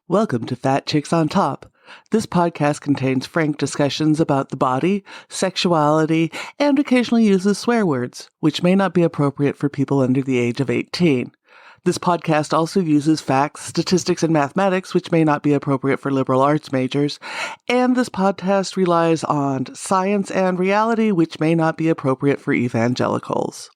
Welcome to Fat Chicks on Top. This podcast contains frank discussions about the body, sexuality, and occasionally uses swear words, which may not be appropriate for people under the age of 18. This podcast also uses facts, statistics, and mathematics, which may not be appropriate for liberal arts majors. And this podcast relies on science and reality, which may not be appropriate for evangelicals.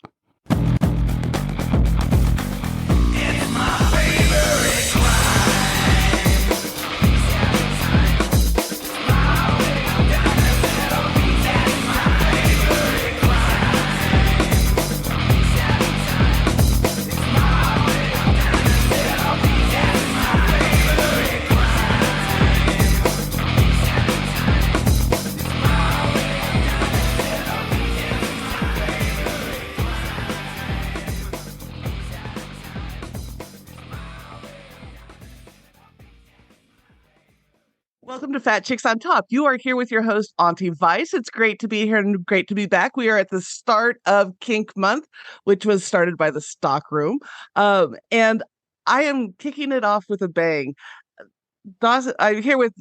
Welcome to Fat Chicks on Top. You are here with your host, Aunite Vice. It's great to be here and great to be back. We are at the start of Kink Month, which was started by the Stock Room. And I am kicking it off with a bang. I'm here with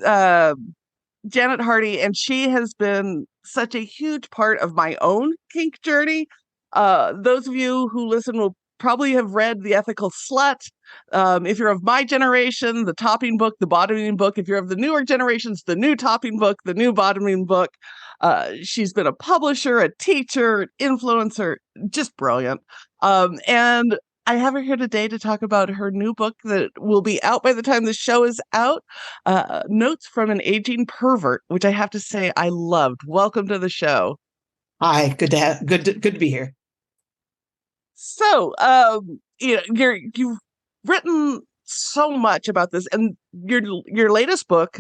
Janet Hardy, and she has been such a huge part of my own kink journey. Those of you who listen will probably have read The Ethical Slut. If you're of my generation, the topping book, the bottoming book. If you're of the newer generations, the new topping book, the new bottoming book. She's been a publisher, a teacher, an influencer, just brilliant. And I have her here today to talk about her new book that will be out by the time the show is out, Notes from an Aging Pervert, which I have to say I loved. Welcome to the show. Hi, good to be here. So, you've written so much about this, and your latest book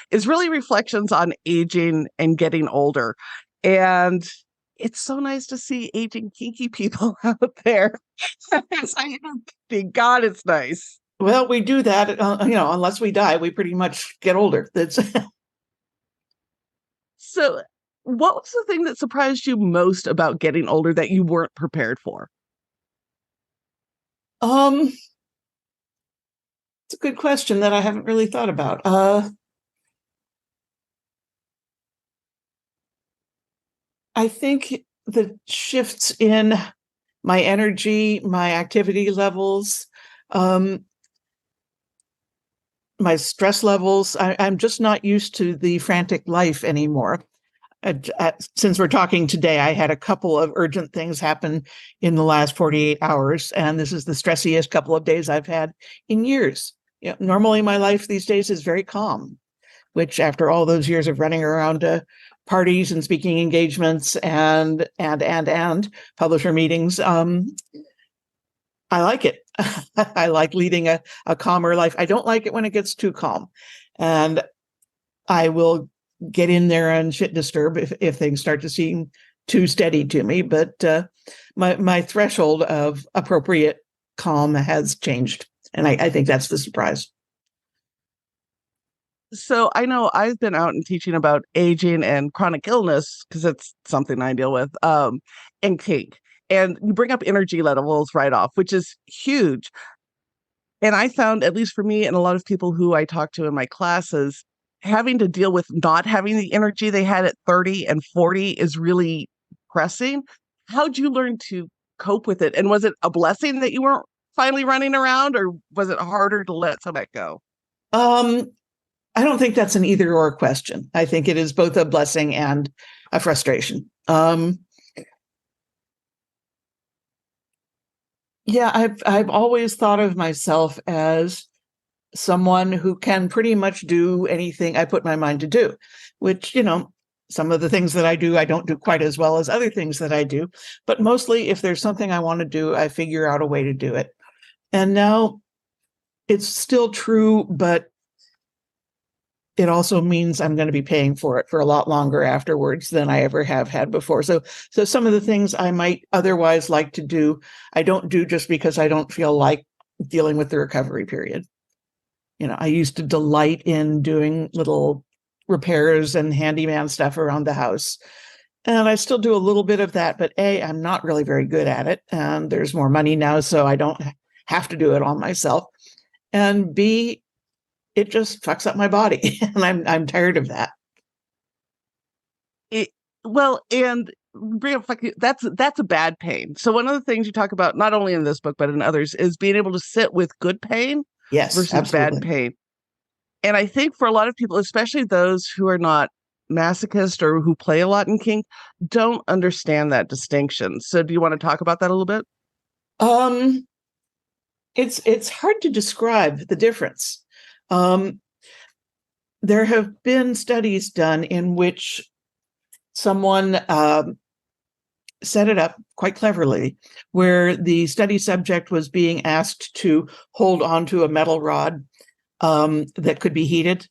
is really reflections on aging and getting older. And it's so nice to see aging kinky people out there. Thank God it's nice. Well, we do that, unless we die, we pretty much get older. That's So, what was the thing that surprised you most about getting older that you weren't prepared for? It's a good question that I haven't really thought about. I think the shifts in my energy, my activity levels, my stress levels. I'm just not used to the frantic life anymore. Since we're talking today, I had a couple of urgent things happen in the last 48 hours, and this is the stressiest couple of days I've had in years. Normally my life these days is very calm, which after all those years of running around to parties and speaking engagements and publisher meetings, I like it. I like leading a calmer life. I don't like it when it gets too calm, and I will get in there and shit disturb if things start to seem too steady to me. But my threshold of appropriate calm has changed. And I think that's the surprise. So I know I've been out and teaching about aging and chronic illness because it's something I deal with, and kink. And you bring up energy levels right off, which is huge. And I found, at least for me and a lot of people who I talk to in my classes, having to deal with not having the energy they had at 30 and 40 is really pressing. How'd you learn to cope with it? And was it a blessing that you weren't finally running around, or was it harder to let some of that go? I don't think that's an either or question. I think it is both a blessing and a frustration. I've always thought of myself as someone who can pretty much do anything I put my mind to do, which, some of the things that I do, I don't do quite as well as other things that I do. But mostly, if there's something I want to do, I figure out a way to do it. And now it's still true, but it also means I'm going to be paying for it for a lot longer afterwards than I ever have had before. So some of the things I might otherwise like to do, I don't do just because I don't feel like dealing with the recovery period. I used to delight in doing little repairs and handyman stuff around the house. And I still do a little bit of that, but A, I'm not really very good at it. And there's more money now, so I don't have to do it all myself. And B, it just fucks up my body. And I'm tired of that. It, well, and that's a bad pain. So one of the things you talk about, not only in this book but in others, is being able to sit with good pain Yes, versus bad absolutely. pain. And I think for a lot of people, especially those who are not masochist or who play a lot in kink, don't understand that distinction. So do you want to talk about that a little bit? Um, it's hard to describe the difference. Um, there have been studies done in which someone set it up quite cleverly, where the study subject was being asked to hold onto a metal rod that could be heated.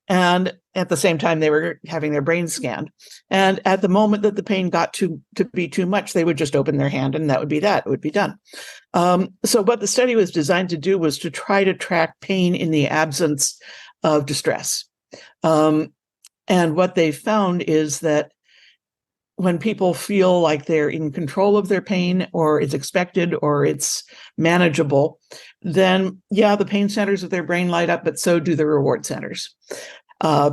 And at the same time, they were having their brain scanned. And at the moment that the pain got to be too much, they would just open their hand and that would be that. It would be done. So what the study was designed to do was to try to track pain in the absence of distress. And what they found is that when people feel like they're in control of their pain, or it's expected, or it's manageable, then yeah, the pain centers of their brain light up, but so do the reward centers. Uh,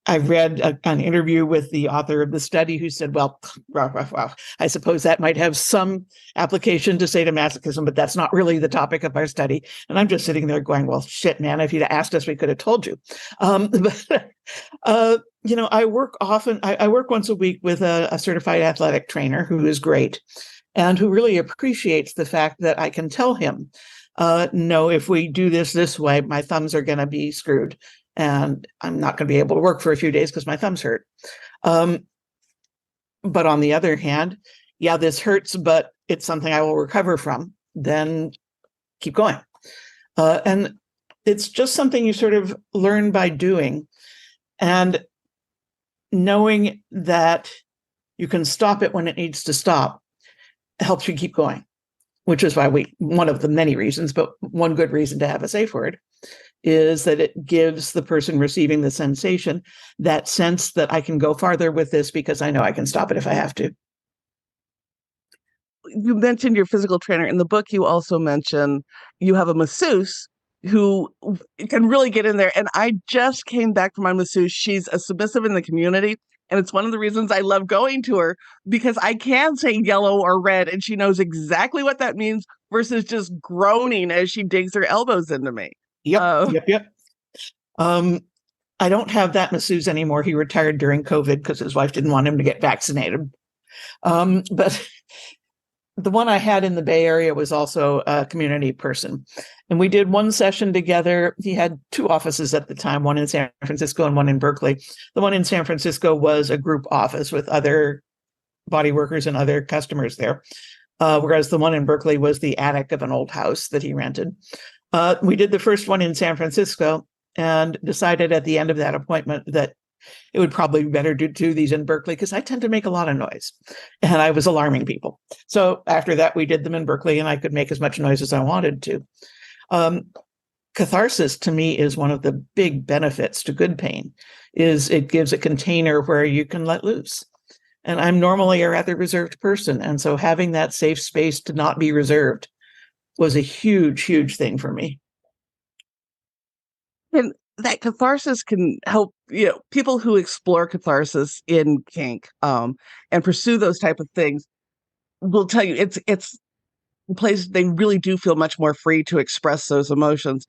I've read an interview with the author of the study who said, well, I suppose that might have some application to sadomasochism, but that's not really the topic of our study. And I'm just sitting there going, well, shit, man, if you'd asked us, we could have told you. But, I work often, I work once a week with a certified athletic trainer who is great and who really appreciates the fact that I can tell him, no, if we do this way, my thumbs are going to be screwed. And I'm not going to be able to work for a few days because my thumbs hurt. But on the other hand, yeah, this hurts, but it's something I will recover from. Then keep going. And it's just something you sort of learn by doing. And knowing that you can stop it when it needs to stop helps you keep going, which is why one of the many reasons, but one good reason to have a safe word is that it gives the person receiving the sensation that sense that I can go farther with this because I know I can stop it if I have to. You mentioned your physical trainer. In the book, you also mention you have a masseuse who can really get in there. And I just came back from my masseuse. She's a submissive in the community. And it's one of the reasons I love going to her, because I can say yellow or red and she knows exactly what that means versus just groaning as she digs her elbows into me. Yep. I don't have that masseuse anymore. He retired during COVID because his wife didn't want him to get vaccinated. But the one I had in the Bay Area was also a community person. And we did one session together. He had two offices at the time, one in San Francisco and one in Berkeley. The one in San Francisco was a group office with other body workers and other customers there. Whereas the one in Berkeley was the attic of an old house that he rented. We did the first one in San Francisco and decided at the end of that appointment that it would probably be better to do these in Berkeley because I tend to make a lot of noise and I was alarming people. So after that, we did them in Berkeley and I could make as much noise as I wanted to. Catharsis to me is one of the big benefits to good pain, is it gives a container where you can let loose. And I'm normally a rather reserved person. And so having that safe space to not be reserved was a huge, huge thing for me. And that catharsis can help, people who explore catharsis in kink, and pursue those type of things will tell you it's a place they really do feel much more free to express those emotions.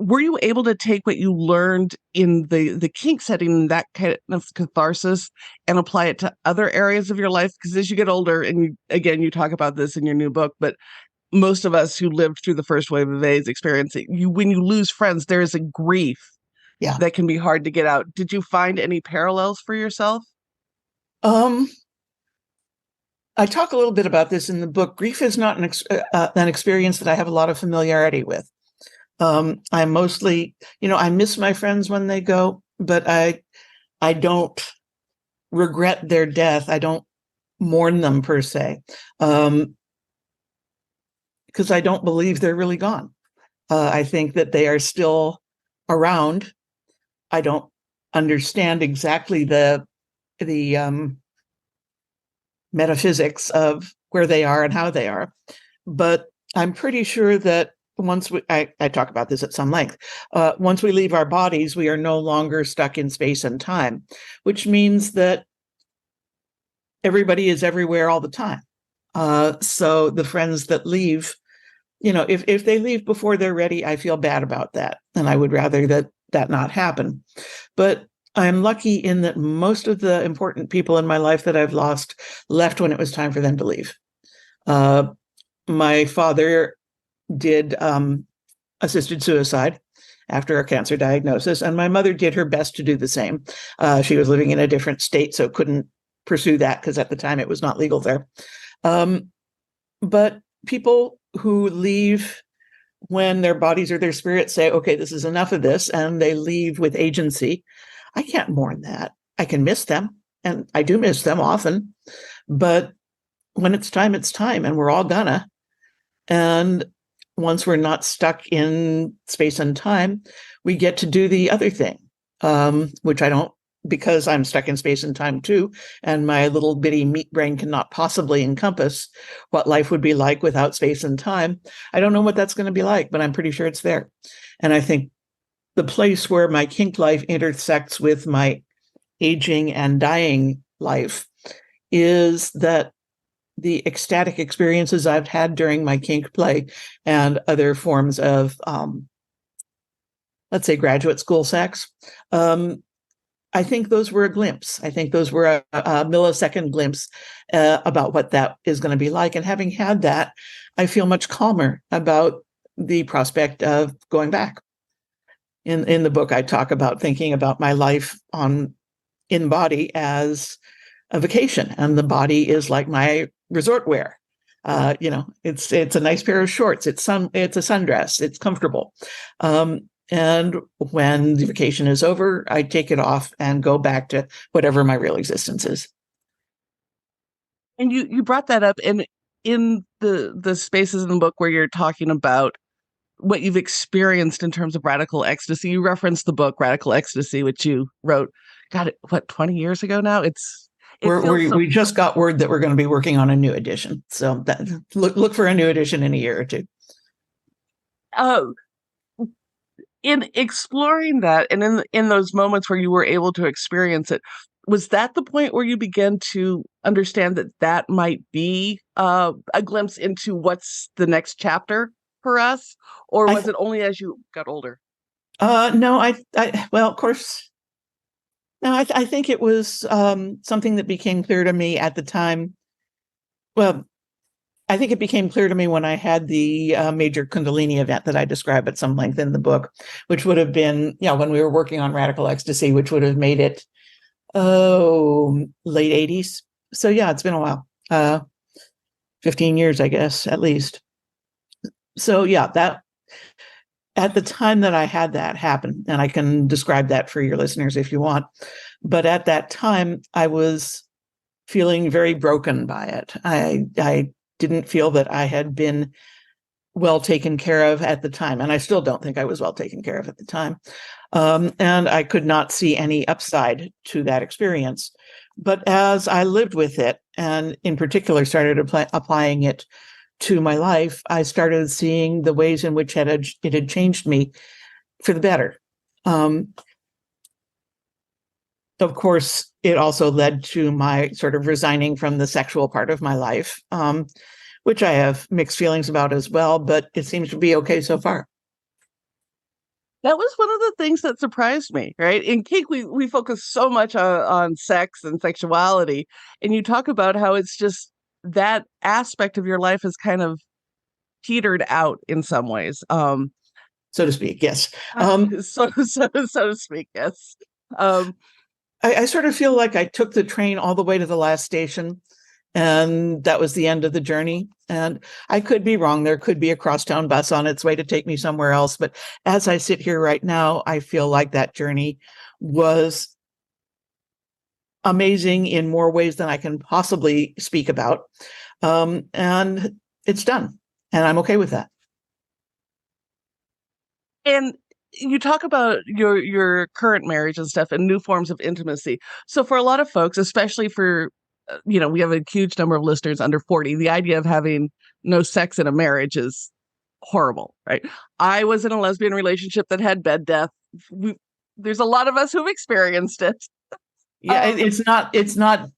Were you able to take what you learned in the kink setting, that kind of catharsis, and apply it to other areas of your life? Because as you get older, and you talk about this in your new book, but most of us who lived through the first wave of AIDS experiencing when you lose friends, there is a grief Yeah. that can be hard to get out. Did you find any parallels for yourself? Um, I talk a little bit about this in the book. Grief is not an experience that I have a lot of familiarity with. I'm mostly, I miss my friends when they go, but I don't regret their death. I don't mourn them per se, because I don't believe they're really gone. I think that they are still around. I don't understand exactly the metaphysics of where they are and how they are, but I'm pretty sure that I talk about this at some length. Once we leave our bodies, we are no longer stuck in space and time, which means that everybody is everywhere all the time. So the friends that leave, if they leave before they're ready, I feel bad about that. And I would rather that not happen. But I'm lucky in that most of the important people in my life that I've lost left when it was time for them to leave. My father did assisted suicide after a cancer diagnosis, and my mother did her best to do the same. She was living in a different state, so couldn't pursue that because at the time it was not legal there. But people who leave when their bodies or their spirits say, okay, this is enough of this, and they leave with agency, I can't mourn that. I can miss them, and I do miss them often. But when it's time, and we're all gonna. And once we're not stuck in space and time, we get to do the other thing, which I don't, because I'm stuck in space and time too, and my little bitty meat brain cannot possibly encompass what life would be like without space and time. I don't know what that's going to be like, but I'm pretty sure it's there. And I think the place where my kink life intersects with my aging and dying life is that the ecstatic experiences I've had during my kink play and other forms of, let's say, graduate school sex, I think those were a glimpse. I think those were a millisecond glimpse about what that is going to be like. And having had that, I feel much calmer about the prospect of going back. In the book, I talk about thinking about my life in body as a vacation, and the body is like my resort wear. It's a nice pair of shorts. It's a sundress. It's comfortable. And when the vacation is over, I take it off and go back to whatever my real existence is. And you brought that up in the spaces in the book where you're talking about what you've experienced in terms of radical ecstasy. You referenced the book Radical Ecstasy, which you wrote, God, what, 20 years ago now? We just got word that we're going to be working on a new edition. So look for a new edition in a year or two. In exploring that, and in those moments where you were able to experience it, was that the point where you began to understand that might be a glimpse into what's the next chapter for us, or was it only as you got older? No, well, of course. No, I think it was something that became clear to me at the time. Well, I think it became clear to me when I had the major Kundalini event that I describe at some length in the book, which would have been, when we were working on Radical Ecstasy, which would have made it, late 80s. So yeah, it's been a while, 15 years, I guess, at least. So yeah, that at the time that I had that happen, and I can describe that for your listeners if you want, but at that time, I was feeling very broken by it. I didn't feel that I had been well taken care of at the time, and I still don't think I was well taken care of at the time. And I could not see any upside to that experience. But as I lived with it, and in particular started applying it to my life, I started seeing the ways in which it had changed me for the better. Of course, it also led to my sort of resigning from the sexual part of my life, which I have mixed feelings about as well, but it seems to be okay so far. That was one of the things that surprised me, right? In kink, we focus so much on sex and sexuality, and you talk about how it's just that aspect of your life is kind of petered out in some ways, so to speak. Yes. So to speak. Yes. I sort of feel like I took the train all the way to the last station, and that was the end of the journey. And I could be wrong. There could be a crosstown bus on its way to take me somewhere else. But as I sit here right now, I feel like that journey was amazing in more ways than I can possibly speak about. And it's done. And I'm okay with that. And you talk about your current marriage and stuff and new forms of intimacy. So for a lot of folks, especially for, we have a huge number of listeners under 40, the idea of having no sex in a marriage is horrible, right? I was in a lesbian relationship that had bed death. There's a lot of us who've experienced it. Yeah, Um, it's not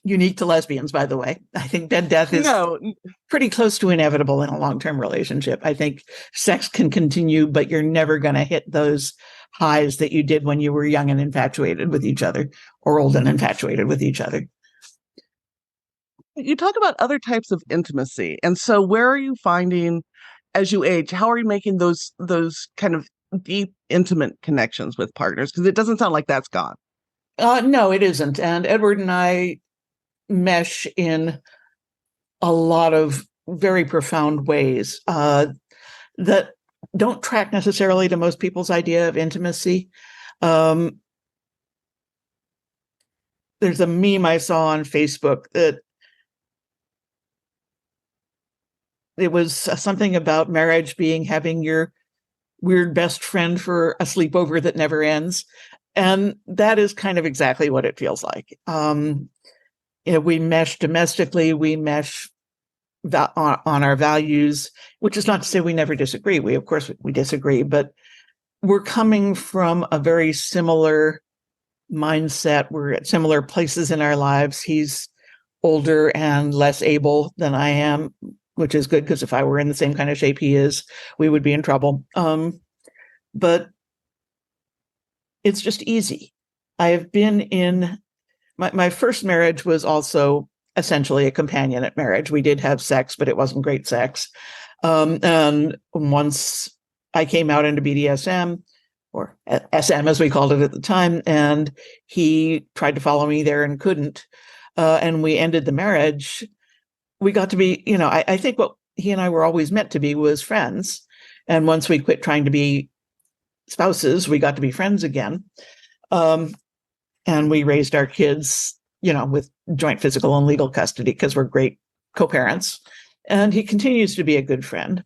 unique to lesbians, by the way. I think bed death is no, pretty close to inevitable in a long-term relationship. I think sex can continue, but you're never going to hit those highs that you did when you were young and infatuated with each other, or old and infatuated with each other. you talk about other types of intimacy. And so where are you finding as you age, how are you making those kind of deep, intimate connections with partners? Because it doesn't sound like that's gone. No, it isn't. And Edward and I mesh in a lot of very profound ways that don't track necessarily to most people's idea of intimacy. Um, there's a meme I saw on Facebook that it was something about marriage being having your weird best friend for a sleepover that never ends. And that is kind of exactly what it feels like. We mesh domestically, we mesh on our values, which is not to say we never disagree. Of course, we disagree, but we're coming from a very similar mindset. We're at similar places in our lives. He's older and less able than I am, which is good, because if I were in the same kind of shape he is, we would be in trouble. But it's just easy. I have been in my first marriage was also essentially a companionate marriage. We did have sex, but it wasn't great sex. And once I came out into BDSM, or SM as we called it at the time, and he tried to follow me there and couldn't, and we ended the marriage, we got to be, I think what he and I were always meant to be was friends. And once we quit trying to be spouses, we got to be friends again. And we raised our kids, with joint physical and legal custody, because we're great co-parents. And he continues to be a good friend.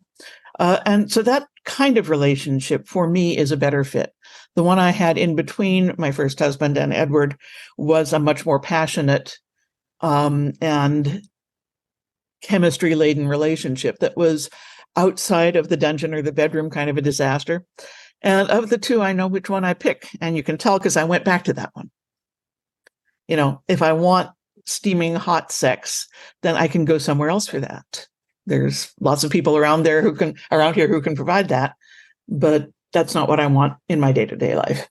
And so that kind of relationship for me is a better fit. The one I had in between my first husband and Edward was a much more passionate and chemistry-laden relationship that was outside of the dungeon or the bedroom, kind of a disaster. And of the two, I know which one I pick. And you can tell because I went back to that one. If I want steaming hot sex, then I can go somewhere else for that. There's lots of people around here who can provide that, but that's not what I want in my day-to-day life.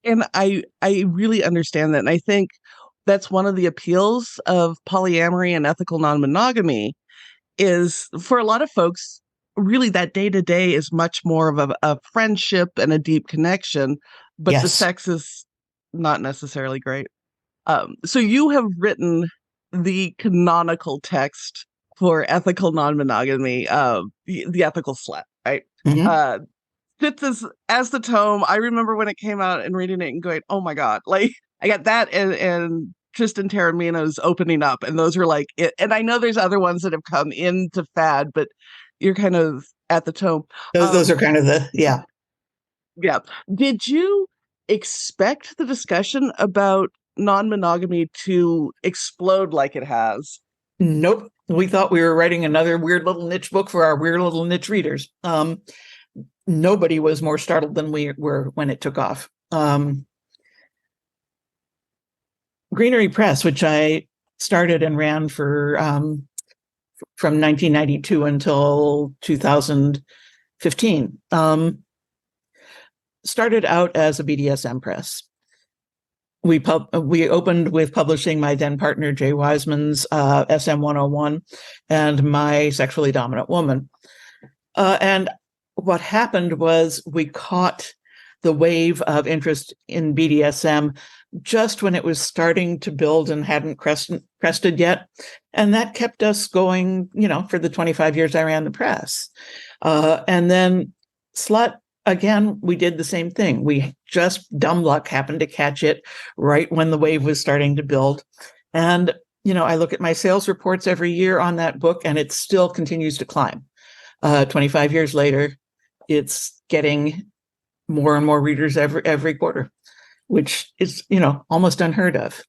And I really understand that. And I think that's one of the appeals of polyamory and ethical non-monogamy is, for a lot of folks, really that day-to-day is much more of a friendship and a deep connection, but the Yes. sex is not necessarily great. So you have written the canonical text for ethical non-monogamy, the Ethical Slut, right? Mm-hmm. Fits as the tome. I remember when it came out and reading it and going, oh my God, like I got that and Tristan Taormino's Opening Up, and those are like it. And I know there's other ones that have come into fad, but you're kind of at the tome. Those are kind of yeah. Yeah. Did you expect the discussion about non-monogamy to explode like it has? Nope. We thought we were writing another weird little niche book for our weird little niche readers. Nobody was more startled than we were when it took off. Greenery Press, which I started and ran for from 1992 until 2015, started out as a BDSM press. We opened with publishing my then partner Jay Wiseman's SM 101 and My Sexually Dominant Woman. And what happened was we caught the wave of interest in BDSM just when it was starting to build and hadn't crested yet. And that kept us going, for the 25 years I ran the press. And then Slut, again, we did the same thing. We just, dumb luck, happened to catch it right when the wave was starting to build. And, I look at my sales reports every year on that book, and it still continues to climb. 25 years later, it's getting more and more readers every quarter, which is, almost unheard of.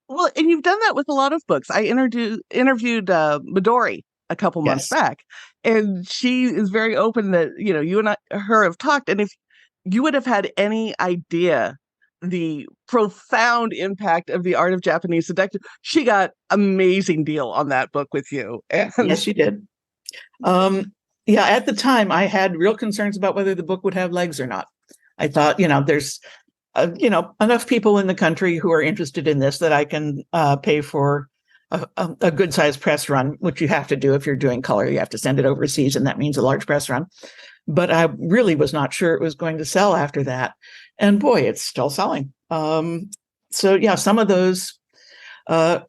Well, and you've done that with a lot of books. I interviewed Midori a couple months Yes. back, and she is very open that, you and her have talked, and if you would have had any idea the profound impact of The Art of Japanese Seduction, she got amazing deal on that book with you. And Yes, she did. Yeah, at the time, I had real concerns about whether the book would have legs or not. I thought, there's, enough people in the country who are interested in this that I can pay for a good sized press run, which you have to do if you're doing color. You have to send it overseas, and that means a large press run. But I really was not sure it was going to sell after that. And boy, it's still selling. So yeah, some of those, the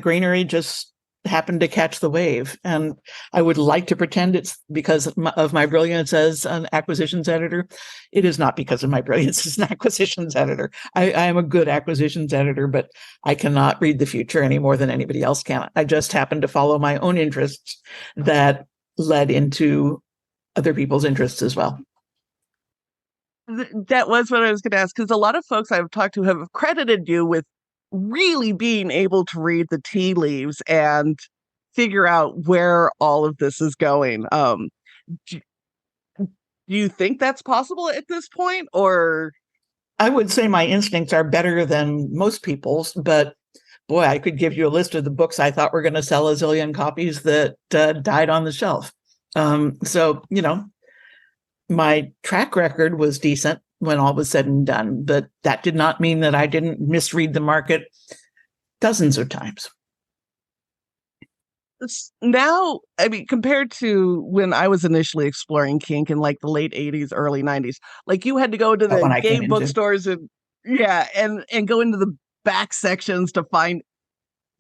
greenery just happened to catch the wave. And I would like to pretend it's because of my brilliance as an acquisitions editor. It is not because of my brilliance as an acquisitions editor. I am a good acquisitions editor, but I cannot read the future any more than anybody else can. I just happen to follow my own interests that led into other people's interests as well. that was what I was going to ask, because a lot of folks I've talked to have credited you with really being able to read the tea leaves and figure out where all of this is going. Do, do you think that's possible at this point, or? I would say my instincts are better than most people's, but boy, I could give you a list of the books I thought were going to sell a zillion copies that died on the shelf. So, my track record was decent when all was said and done, but that did not mean that I didn't misread the market dozens of times. Now, I mean, compared to when I was initially exploring kink in like the late 80s, early 90s, like you had to go to When the I gay came into, bookstores and go into the back sections to find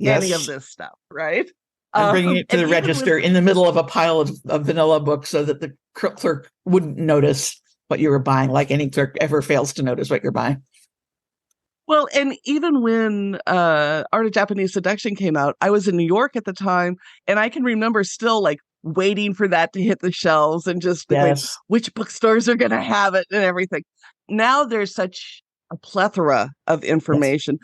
any of yes, this stuff, right? and bringing it to And the even with register in the middle of a pile of vanilla books so that the clerk wouldn't notice what you were buying, like any clerk ever fails to notice what you're buying. Well, and even when Art of Japanese Seduction came out, I was in New York at the time, and I can remember still like waiting for that to hit the shelves and just going, Yes. which bookstores are going to have it and everything. Now there's such a plethora of Yes. information.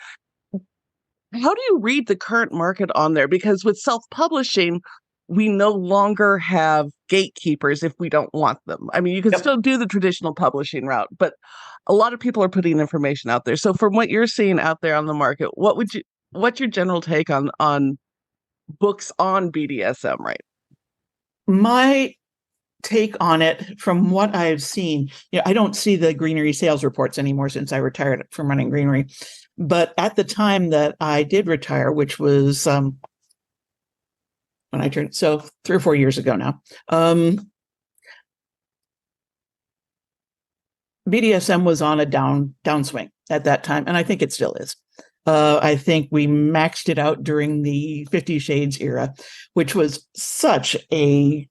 How do you read the current market on there? Because with self-publishing, we no longer have gatekeepers if we don't want them. I mean, you can Yep. still do the traditional publishing route, but a lot of people are putting information out there. So from what you're seeing out there on the market, what's your general take on books on BDSM, right? My take on it from what I've seen, I don't see the greenery sales reports anymore since I retired from running greenery. But at the time that I did retire, which was when I turned, so 3 or 4 years ago now, BDSM was on a downswing at that time, and I think it still is. I think we maxed it out during the 50 Shades era, which was such a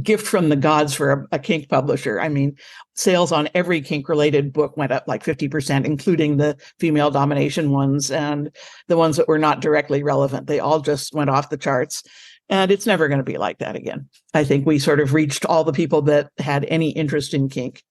gift from the gods for a kink publisher. I mean, sales on every kink related book went up like 50%, including the female domination ones and the ones that were not directly relevant. They all just went off the charts. And it's never going to be like that again. I think we sort of reached all the people that had any interest in kink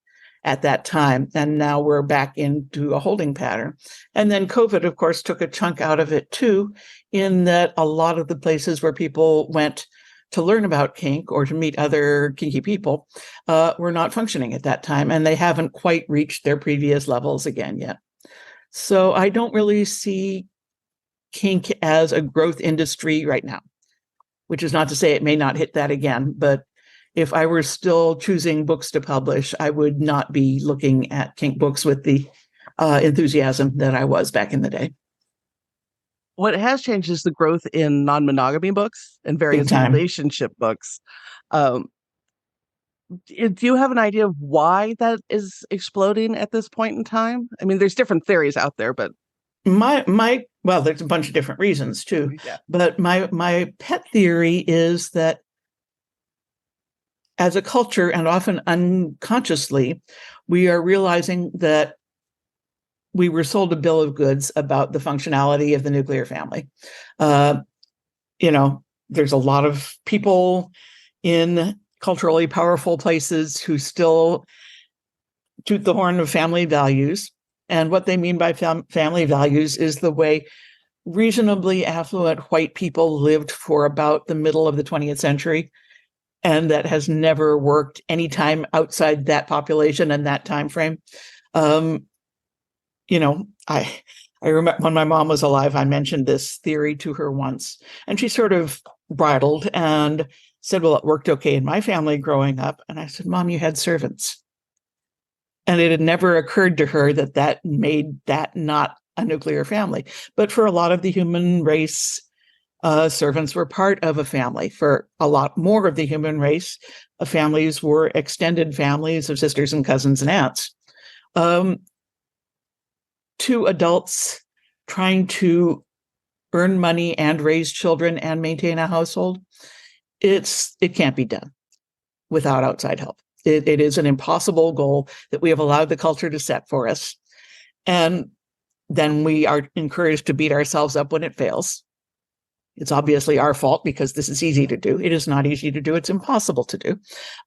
at that time. And now we're back into a holding pattern. And then COVID, of course, took a chunk out of it too, in that a lot of the places where people went to learn about kink or to meet other kinky people were not functioning at that time. And they haven't quite reached their previous levels again yet. So I don't really see kink as a growth industry right now, which is not to say it may not hit that again. But if I were still choosing books to publish, I would not be looking at kink books with the enthusiasm that I was back in the day. What has changed is the growth in non-monogamy books and Big various time. relationship books. Um, do you have an idea of why that is exploding at this point in time? I mean, there's different theories out there, but My well, there's a bunch of different reasons too. yeah. But my pet theory is that as a culture, and often unconsciously, we are realizing that we were sold a bill of goods about the functionality of the nuclear family. Uh, there's a lot of people in culturally powerful places who still toot the horn of family values. And what they mean by family values is the way reasonably affluent white people lived for about the middle of the 20th century, and that has never worked any time outside that population and that time frame. Um, you know, I remember when my mom was alive, I mentioned this theory to her once, and she sort of bridled and said, "Well, it worked okay in my family growing up." And I said, "Mom, you had servants." And it had never occurred to her that that made that not a nuclear family. But for a lot of the human race, servants were part of a family. For a lot more of the human race, families were extended families of sisters and cousins and aunts. Um, two adults trying to earn money and raise children and maintain a household, it can't be done without outside help. It is an impossible goal that we have allowed the culture to set for us. And then we are encouraged to beat ourselves up when it fails. It's obviously our fault because this is easy to do. It is not easy to do. It's impossible to do.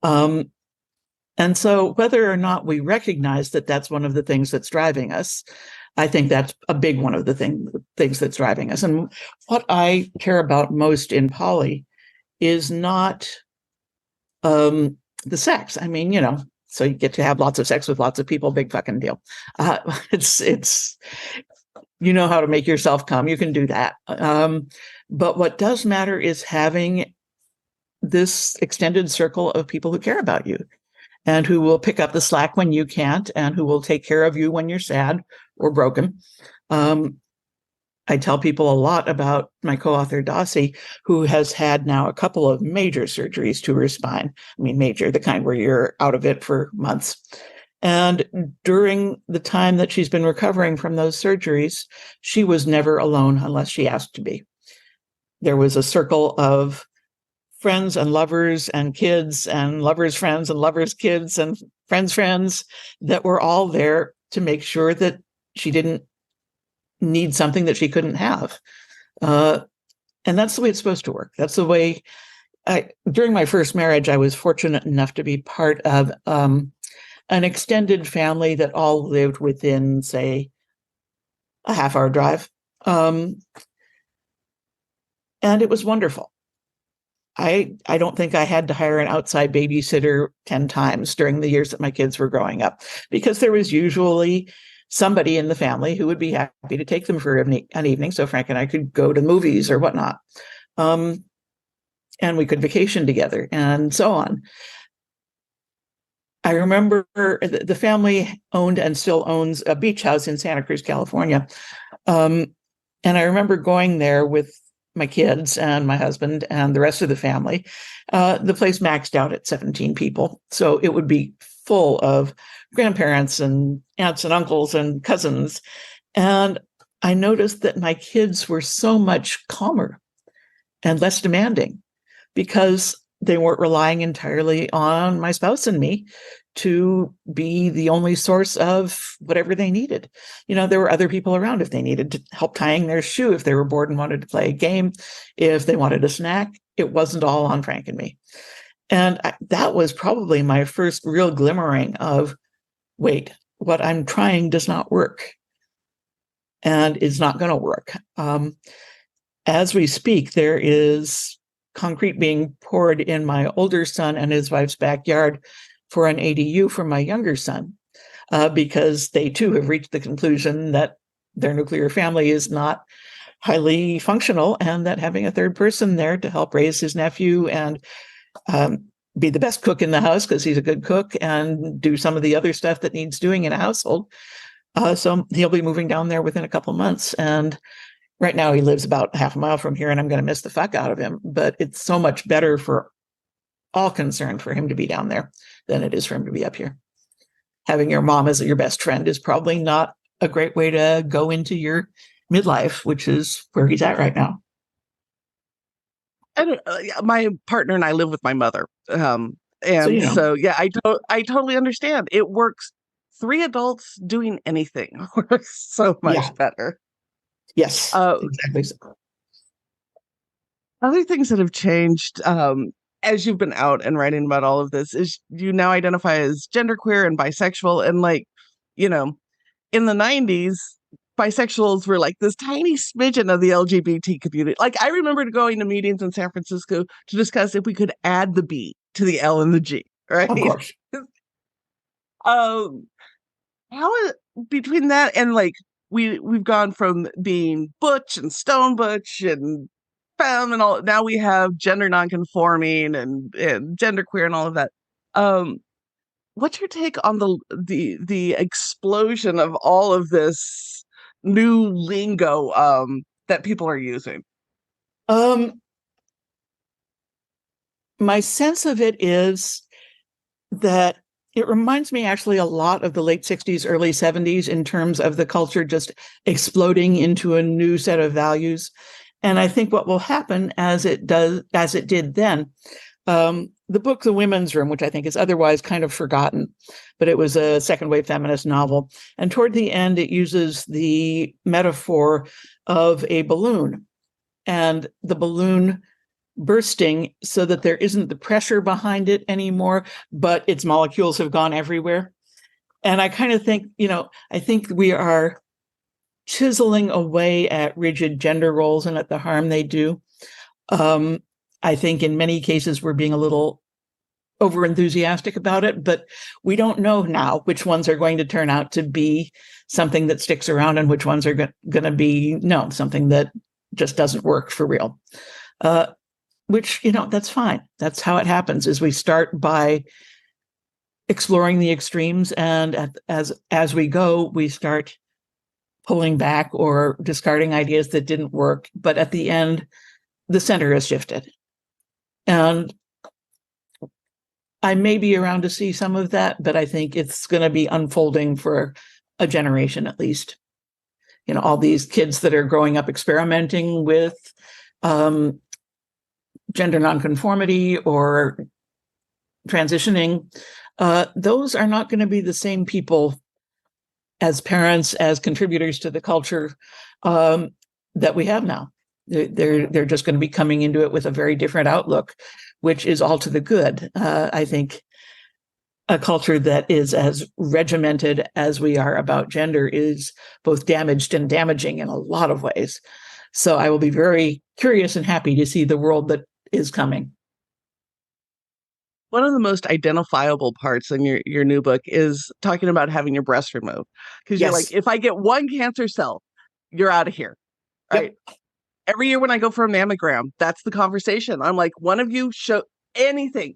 And so whether or not we recognize that that's one of the things that's driving us, I think that's a big one of the things that's driving us. And what I care about most in poly is not the sex. I mean, so you get to have lots of sex with lots of people, big fucking deal. It's you know how to make yourself come. You can do that. But what does matter is having this extended circle of people who care about you and who will pick up the slack when you can't and who will take care of you when you're sad or broken. I tell people a lot about my co-author, Dossie, who has had now a couple of major surgeries to her spine. I mean, major, the kind where you're out of it for months. And during the time that she's been recovering from those surgeries, she was never alone unless she asked to be. There was a circle of friends and lovers and kids and lovers' friends and lovers' kids and friends that were all there to make sure that she didn't need something that she couldn't have. And that's the way it's supposed to work. That's the way during my first marriage, I was fortunate enough to be part of an extended family that all lived within, say, a half-hour drive. And it was wonderful. I don't think I had to hire an outside babysitter 10 times during the years that my kids were growing up, because there was usually somebody in the family who would be happy to take them for an evening. So Frank and I could go to movies or whatnot. And we could vacation together and so on. I remember the family owned and still owns a beach house in Santa Cruz, California. And I remember going there with my kids and my husband and the rest of the family. The place maxed out at 17 people. So it would be full of grandparents and aunts and uncles and cousins. And I noticed that my kids were so much calmer and less demanding because they weren't relying entirely on my spouse and me to be the only source of whatever they needed. There were other people around if they needed to help tying their shoe, if they were bored and wanted to play a game, if they wanted a snack. It wasn't all on Frank and me. And that was probably my first real glimmering of, wait, what I'm trying does not work and is not going to work. As we speak, there is concrete being poured in my older son and his wife's backyard for an ADU for my younger son, because they too have reached the conclusion that their nuclear family is not highly functional and that having a third person there to help raise his nephew and be the best cook in the house because he's a good cook and do some of the other stuff that needs doing in a household. So he'll be moving down there within a couple of months. And right now he lives about half a mile from here and I'm going to miss the fuck out of him. But it's so much better for all concerned for him to be down there than it is for him to be up here. Having your mom as your best friend is probably not a great way to go into your midlife, which is where he's at right now. And my partner and I live with my mother. And so I totally understand. It works. 3 adults doing anything works so much better. Yes, exactly. Other things that have changed as you've been out and writing about all of this is you now identify as genderqueer and bisexual. And in the 90s, bisexuals were like this tiny smidgen of the LGBT community. Like I remember going to meetings in San Francisco to discuss if we could add the B to the L and the G, right? Of course. um, how is between that and like we've gone from being butch and stone butch and femme and all, now we have gender nonconforming and gender queer and all of that. Um, what's your take on the explosion of all of this new lingo that people are using? Um, my sense of it is that it reminds me actually a lot of the late 60s, early 70s in terms of the culture just exploding into a new set of values. And I think what will happen as it did then, the book The Women's Room, which I think is otherwise kind of forgotten, but it was a second wave feminist novel. And toward the end, it uses the metaphor of a balloon and the balloon bursting so that there isn't the pressure behind it anymore, but its molecules have gone everywhere. And I kind of think, I think we are chiseling away at rigid gender roles and at the harm they do. I think in many cases we're being a little over enthusiastic about it, but we don't know now which ones are going to turn out to be something that sticks around and which ones are going to be something that just doesn't work for real. Which, that's fine. That's how it happens, is we start by exploring the extremes, and as we go, we start pulling back or discarding ideas that didn't work. But at the end, the center has shifted. And I may be around to see some of that, but I think it's going to be unfolding for a generation at least. All these kids that are growing up experimenting with gender nonconformity or transitioning, those are not going to be the same people as parents, as contributors to the culture that we have now. They're just going to be coming into it with a very different outlook, which is all to the good. I think a culture that is as regimented as we are about gender is both damaged and damaging in a lot of ways. So I will be very curious and happy to see the world that is coming. One of the most identifiable parts in your new book is talking about having your breast removed. Because you're like, Yes. if I get one cancer cell, you're out of here. Right. Yep. Every year when I go for a mammogram, that's the conversation. I'm like, one of you show anything,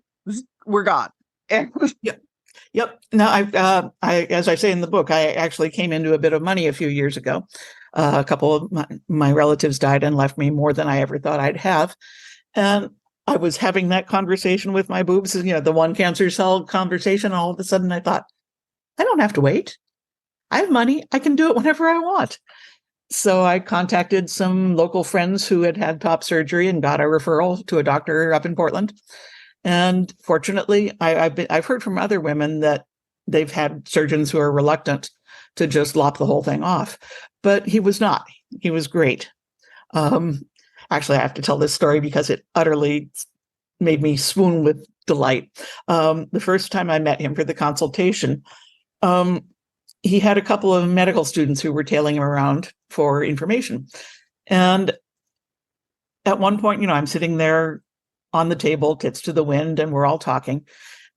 we're gone. Yep. Yep. Now, I, as I say in the book, I actually came into a bit of money a few years ago. A couple of my relatives died and left me more than I ever thought I'd have. And I was having that conversation with my boobs, the one cancer cell conversation. All of a sudden I thought, I don't have to wait. I have money. I can do it whenever I want. So I contacted some local friends who had had top surgery and got a referral to a doctor up in Portland. And fortunately, I've heard from other women that they've had surgeons who are reluctant to just lop the whole thing off. But he was not. He was great. Actually, I have to tell this story because it utterly made me swoon with delight. The first time I met him for the consultation, he had a couple of medical students who were tailing him around for information. And at one point, I'm sitting there on the table, tits to the wind, and we're all talking.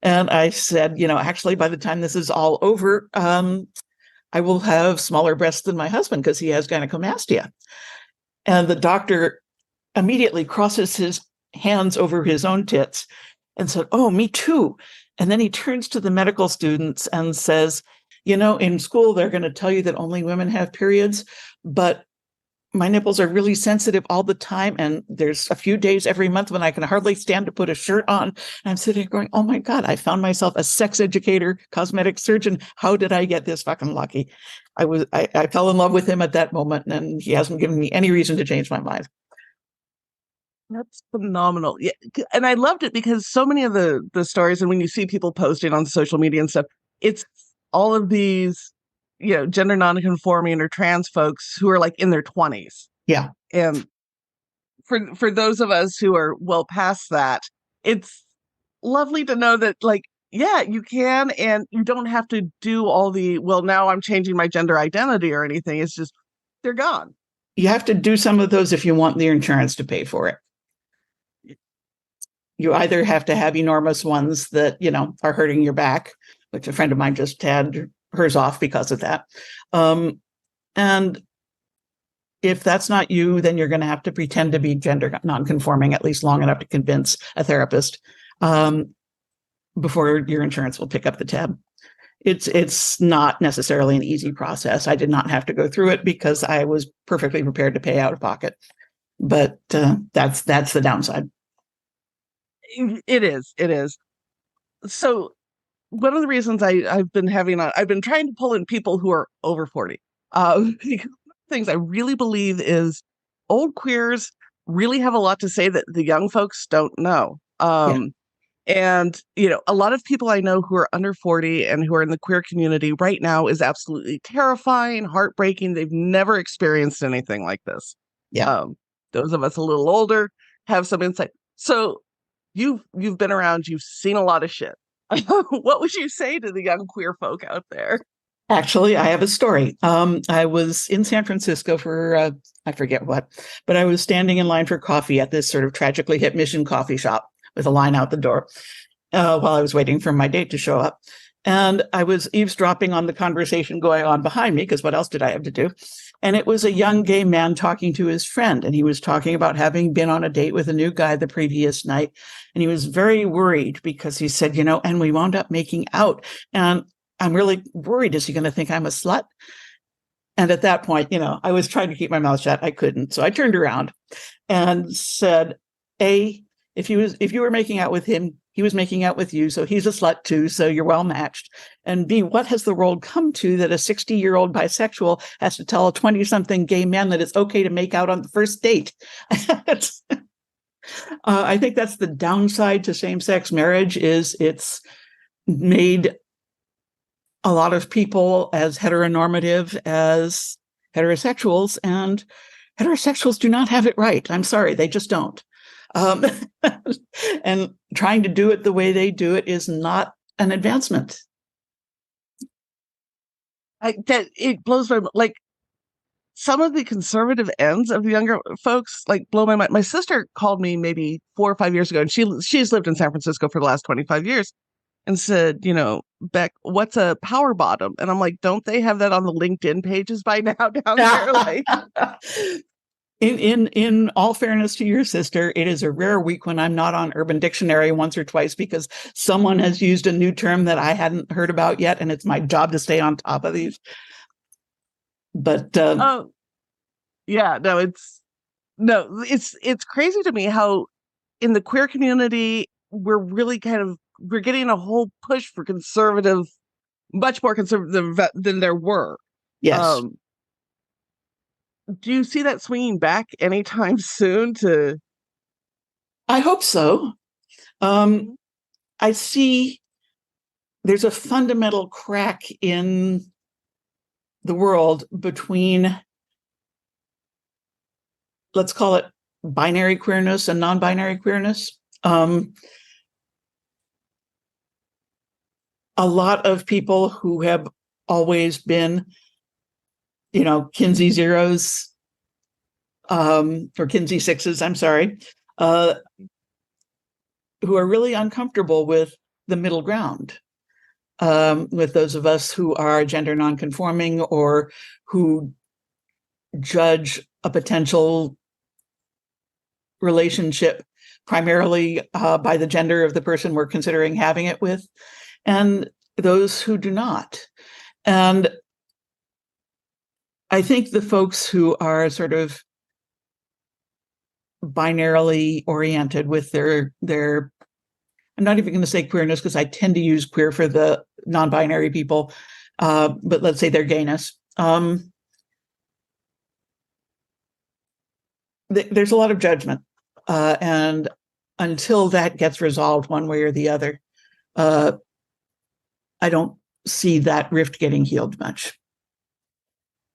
And I said, actually, by the time this is all over, I will have smaller breasts than my husband because he has gynecomastia. And the doctor immediately crosses his hands over his own tits and said, oh, me too. And then he turns to the medical students and says, in school, they're going to tell you that only women have periods, but my nipples are really sensitive all the time. And there's a few days every month when I can hardly stand to put a shirt on. And I'm sitting going, oh my God, I found myself a sex educator, cosmetic surgeon. How did I get this fucking lucky? I fell in love with him at that moment, and he hasn't given me any reason to change my mind. That's phenomenal. Yeah. And I loved it because so many of the stories, and when you see people posting on social media and stuff, it's all of these, gender nonconforming or trans folks who are like in their 20s. Yeah. And for those of us who are well past that, it's lovely to know that, like, yeah, you can, and you don't have to do all the, well, now I'm changing my gender identity or anything. It's just, they're gone. You have to do some of those if you want the insurance to pay for it. You either have to have enormous ones that, are hurting your back, which a friend of mine just had hers off because of that. And if that's not you, then you're going to have to pretend to be gender nonconforming at least long enough to convince a therapist before your insurance will pick up the tab. It's not necessarily an easy process. I did not have to go through it because I was perfectly prepared to pay out of pocket. But that's the downside. It is. So one of the reasons I've been trying to pull in people who are over 40. Things I really believe is old queers really have a lot to say that the young folks don't know. Yeah. And, a lot of people I know who are under 40 and who are in the queer community right now is absolutely terrifying, heartbreaking. They've never experienced anything like this. Yeah. Those of us a little older have some insight. So you've been around, you've seen a lot of shit. What would you say to the young queer folk out there? Actually, I have a story. I was in San Francisco for, I forget what, but I was standing in line for coffee at this sort of tragically hip Mission coffee shop with a line out the door while I was waiting for my date to show up. And I was eavesdropping on the conversation going on behind me, because what else did I have to do? And it was a young gay man talking to his friend. And he was talking about having been on a date with a new guy the previous night. And he was very worried because he said, and we wound up making out. And I'm really worried. Is he going to think I'm a slut? And at that point, I was trying to keep my mouth shut. I couldn't. So I turned around and said, A, if you were making out with him, he was making out with you. So he's a slut too. So you're well matched. And B, what has the world come to that a 60-year-old bisexual has to tell a 20-something gay man that it's okay to make out on the first date? I think that's the downside to same-sex marriage is it's made a lot of people as heteronormative as heterosexuals, and heterosexuals do not have it right. I'm sorry, they just don't. And trying to do it the way they do it is not an advancement. It blows my like some of the conservative ends of the younger folks blow my mind. My sister called me maybe 4 or 5 years ago, and she's lived in San Francisco for the last 25 years, and said, Beck, what's a power bottom? And I'm like, don't they have that on the LinkedIn pages by now down there? In all fairness to your sister, it is a rare week when I'm not on Urban Dictionary once or twice because someone has used a new term that I hadn't heard about yet, and it's my job to stay on top of these. But yeah, no, it's crazy to me how in the queer community we're really we're getting a whole push for conservative, much more conservative than there were. Yes. Do you see that swinging back anytime soon? I hope so. I see there's a fundamental crack in the world between, let's call it binary queerness and non-binary queerness. A lot of people who have always been Kinsey zeros, or Kinsey sixes, I'm sorry, who are really uncomfortable with the middle ground, with those of us who are gender nonconforming or who judge a potential relationship primarily by the gender of the person we're considering having it with, and those who do not. And I think the folks who are sort of binarily oriented with their I'm not even going to say queerness because I tend to use queer for the non-binary people, but let's say their gayness. There's a lot of judgment, and until that gets resolved one way or the other, I don't see that rift getting healed much.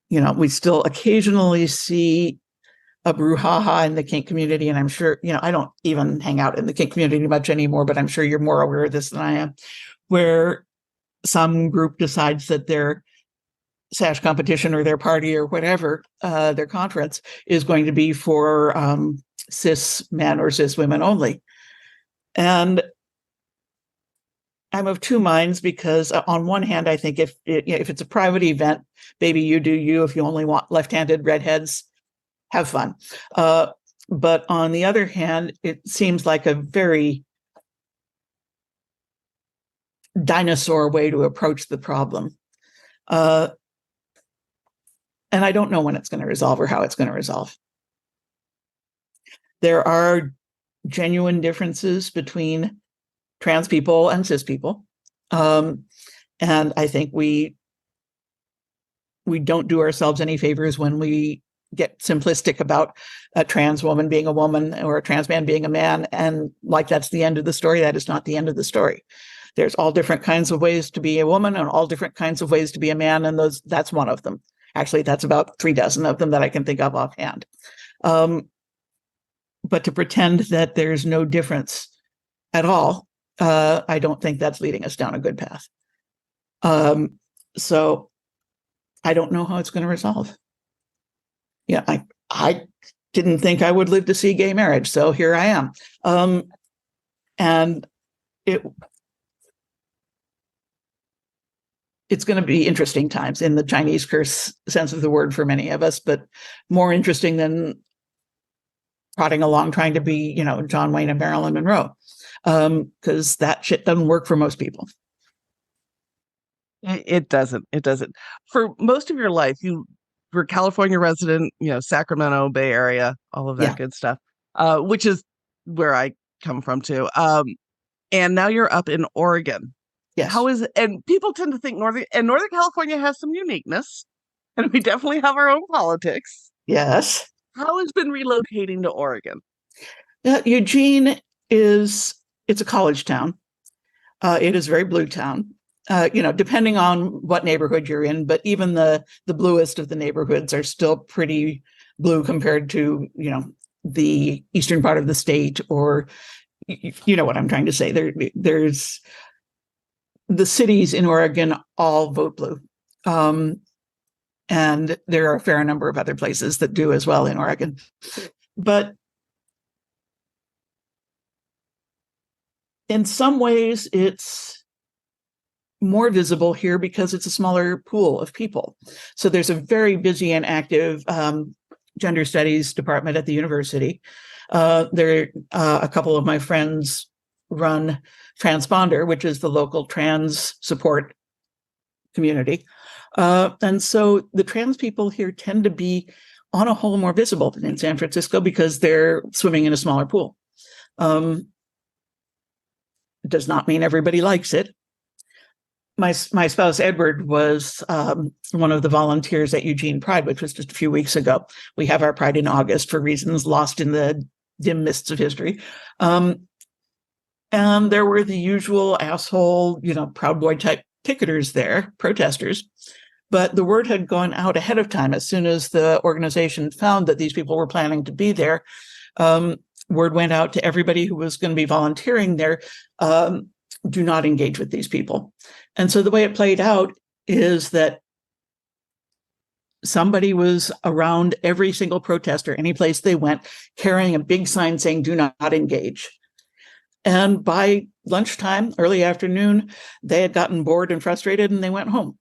We still occasionally see a brouhaha in the kink community, and I'm sure, I don't even hang out in the kink community much anymore, but I'm sure you're more aware of this than I am, where some group decides that they're sash competition or their party or whatever, their conference is going to be for cis men or cis women only. And I'm of two minds because on one hand, I think if it's a private event, baby, you do you. If you only want left-handed redheads, have fun. But on the other hand, it seems like a very dinosaur way to approach the problem. And I don't know when it's going to resolve or how it's going to resolve. There are genuine differences between trans people and cis people. And I think we don't do ourselves any favors when we get simplistic about a trans woman being a woman or a trans man being a man. And like that's the end of the story. That is not the end of the story. There's all different kinds of ways to be a woman and all different kinds of ways to be a man. And that's one of them. Actually, that's about 3 dozen of them that I can think of offhand. But to pretend that there's no difference at all, I don't think that's leading us down a good path. So I don't know how it's going to resolve. Yeah, I didn't think I would live to see gay marriage, so here I am. And it's going to be interesting times in the Chinese curse sense of the word for many of us, but more interesting than prodding along trying to be, John Wayne and Marilyn Monroe, because that shit doesn't work for most people. It doesn't. It doesn't. For most of your life, you were a California resident, Sacramento, Bay Area, all of that good stuff, which is where I come from too. And now you're up in Oregon. Yes. How is it? And people tend to think Northern California has some uniqueness, and we definitely have our own politics. Yes. How has been relocating to Oregon? Eugene it's a college town. It is a very blue town. Depending on what neighborhood you're in, but even the bluest of the neighborhoods are still pretty blue compared to, the eastern part of the state, or, what I'm trying to say. There's the cities in Oregon all vote blue. And there are a fair number of other places that do as well in Oregon. But in some ways, it's more visible here because it's a smaller pool of people. So there's a very busy and active gender studies department at the university. A couple of my friends run Transponder, which is the local trans support community. And so the trans people here tend to be on a whole more visible than in San Francisco because they're swimming in a smaller pool. It does not mean everybody likes it. My spouse, Edward, was one of the volunteers at Eugene Pride, which was just a few weeks ago. We have our Pride in August for reasons lost in the dim mists of history. And there were the usual asshole, Proud Boy type picketers there, protesters. But the word had gone out ahead of time. As soon as the organization found that these people were planning to be there, word went out to everybody who was going to be volunteering there, do not engage with these people. And so the way it played out is that somebody was around every single protester, any place they went, carrying a big sign saying, "Do not engage." And by lunchtime, early afternoon, they had gotten bored and frustrated and they went home.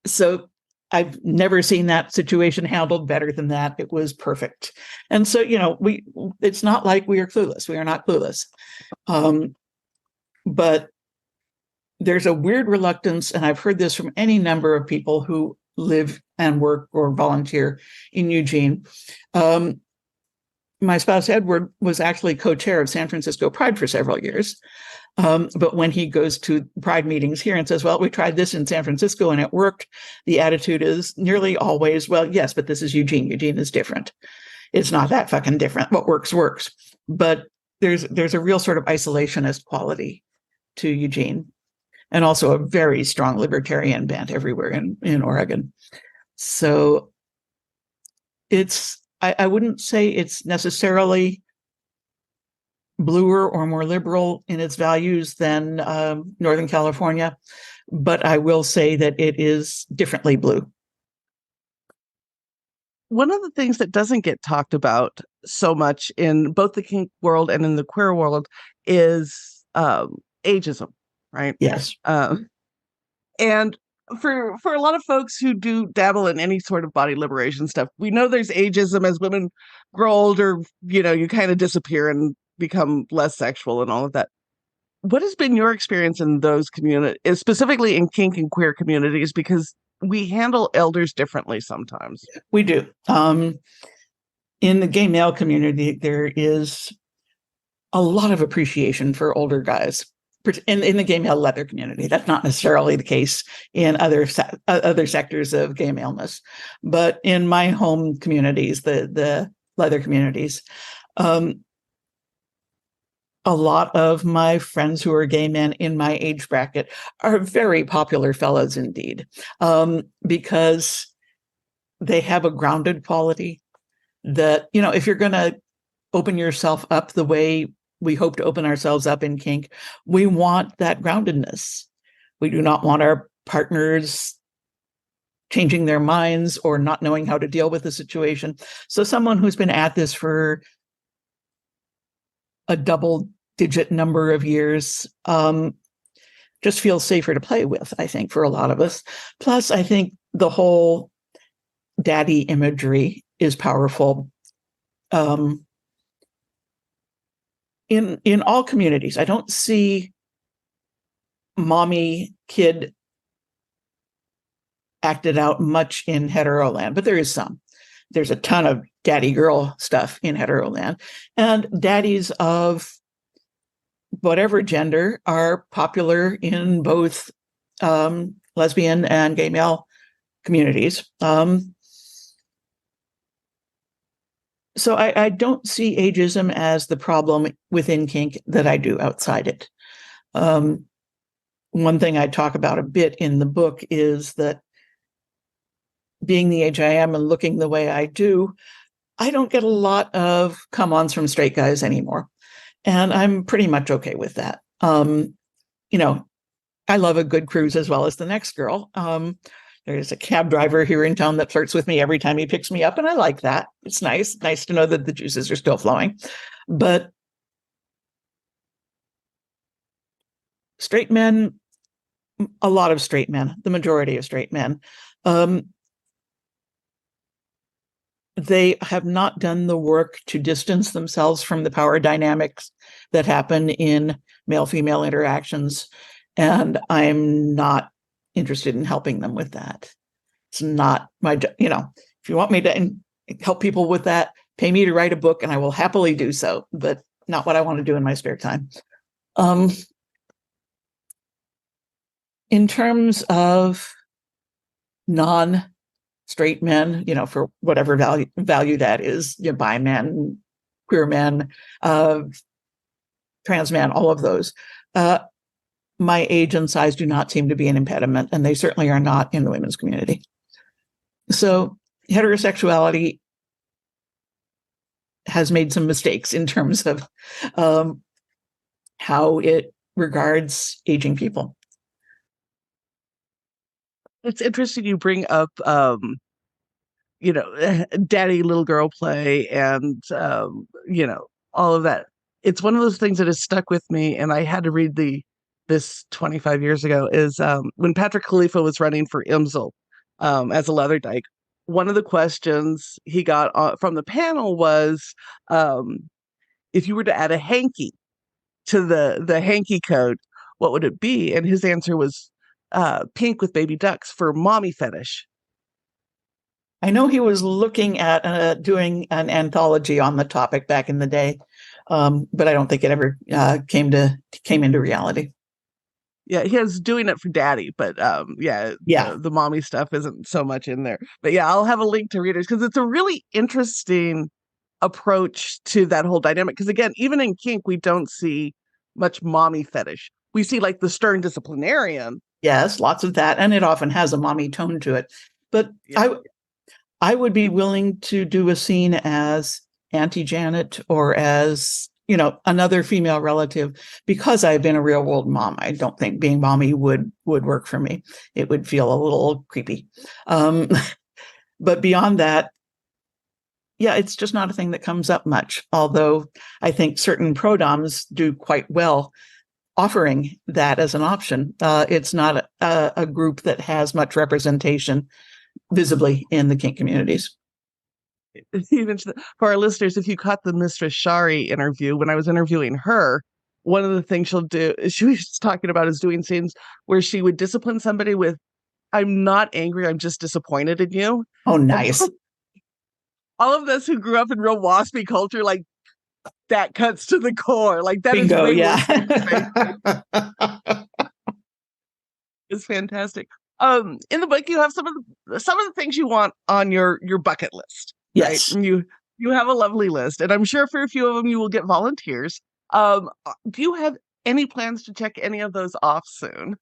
So I've never seen that situation handled better than that. It was perfect. And so, it's not like we are clueless. We are not clueless. But there's a weird reluctance, and I've heard this from any number of people who live and work or volunteer in Eugene. My spouse, Edward, was actually co-chair of San Francisco Pride for several years. But when he goes to Pride meetings here and says, "Well, we tried this in San Francisco and it worked," the attitude is nearly always, "Well, yes, but this is Eugene. Eugene is different. It's not that fucking different. What works, works." But there's a real sort of isolationist quality to Eugene, and also a very strong libertarian bent everywhere in Oregon. So I wouldn't say it's necessarily bluer or more liberal in its values than Northern California, but I will say that it is differently blue. One of the things that doesn't get talked about so much in both the kink world and in the queer world is ageism, right? Yes. And for a lot of folks who do dabble in any sort of body liberation stuff, we know there's ageism as women grow older, you kind of disappear and become less sexual and all of that. What has been your experience in those communities, specifically in kink and queer communities? Because we handle elders differently sometimes. We do. In the gay male community, there is a lot of appreciation for older guys. In the gay male leather community, that's not necessarily the case in other sectors of gay maleness, but in my home communities, the leather communities, a lot of my friends who are gay men in my age bracket are very popular fellows indeed, because they have a grounded quality that, if you're going to open yourself up the way we hope to open ourselves up in kink, we want that groundedness. We do not want our partners changing their minds or not knowing how to deal with the situation. So someone who's been at this for a double-digit number of years just feels safer to play with, I think, for a lot of us. Plus, I think the whole daddy imagery is powerful. In all communities, I don't see mommy kid acted out much in hetero land, but there is some. There's a ton of daddy girl stuff in hetero land, and daddies of whatever gender are popular in both lesbian and gay male communities. So I don't see ageism as the problem within kink that I do outside it. One thing I talk about a bit in the book is that being the age I am and looking the way I do, I don't get a lot of come-ons from straight guys anymore. And I'm pretty much okay with that. I love a good cruise as well as the next girl. There's a cab driver here in town that flirts with me every time he picks me up, and I like that. It's nice to know that the juices are still flowing. But straight men, a lot of straight men, the majority of straight men, they have not done the work to distance themselves from the power dynamics that happen in male-female interactions, and I'm not interested in helping them with that. It's not my job. If you want me to help people with that, pay me to write a book and I will happily do so, but not what I want to do in my spare time. In terms of non-straight men, for whatever value that is, bi men, queer men, trans men, all of those, my age and size do not seem to be an impediment, and they certainly are not in the women's community. So heterosexuality has made some mistakes in terms of how it regards aging people. It's interesting you bring up, daddy little girl play and, all of that. It's one of those things that has stuck with me, and I had to read this 25 years ago, is when Patrick Khalifa was running for IMSL as a leather dyke. One of the questions he got from the panel was, if you were to add a hanky to the hanky code, what would it be? And his answer was pink with baby ducks for mommy fetish. I know he was looking at doing an anthology on the topic back in the day, but I don't think it ever came into reality. Yeah, he was doing it for daddy, but the mommy stuff isn't so much in there. But yeah, I'll have a link to readers because it's a really interesting approach to that whole dynamic. Because again, even in kink, we don't see much mommy fetish. We see like the stern disciplinarian. Yes, lots of that, and it often has a mommy tone to it. But yeah. I would be willing to do a scene as Auntie Janet or as another female relative, because I've been a real world mom. I don't think being mommy would work for me. It would feel a little creepy. But beyond that, yeah, it's just not a thing that comes up much. Although I think certain prodoms do quite well offering that as an option. It's not a group that has much representation visibly in the kink communities. Even for our listeners, if you caught the Mistress Shari interview, when I was interviewing her, one of the things she'll do is she was talking about is doing scenes where she would discipline somebody with, "I'm not angry, I'm just disappointed in you." Oh, And nice. all of us who grew up in real waspy culture, like, that cuts to the core. Like, that is Bingo, way more. yeah. It's fantastic. In the book, you have some of the things you want on your bucket list, right? Yes. And you have a lovely list, and I'm sure for a few of them you will get volunteers. Do you have any plans to check any of those off soon?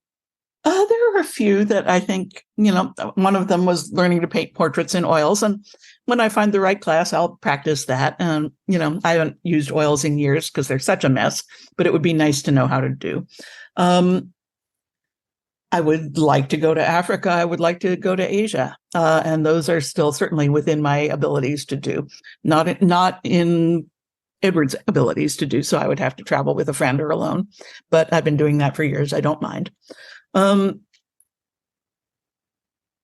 There are a few that I think, one of them was learning to paint portraits in oils. And when I find the right class, I'll practice that. And, I haven't used oils in years because they're such a mess, but it would be nice to know how to do. I would like to go to Africa. I would like to go to Asia. And those are still certainly within my abilities to do, not in Edward's abilities to do. So I would have to travel with a friend or alone. But I've been doing that for years. I don't mind. One